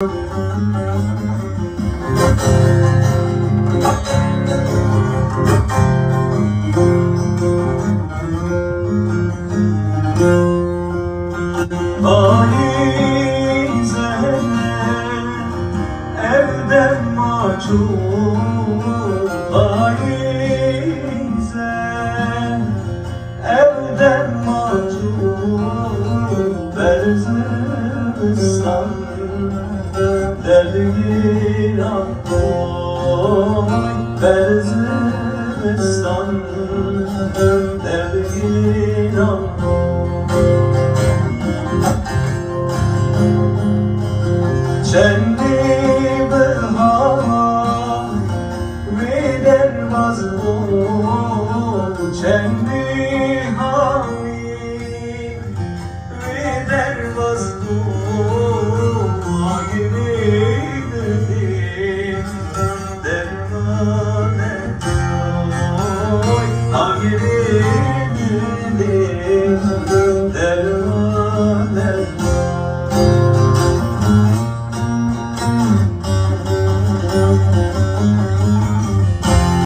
Evden mahcup faize, evden mahcup berzistan, derdi koy berzistan, derdi Çendi bırhana ve dervaz o Çendi halim ve dervaz o Agir'in derman et oy Agir'in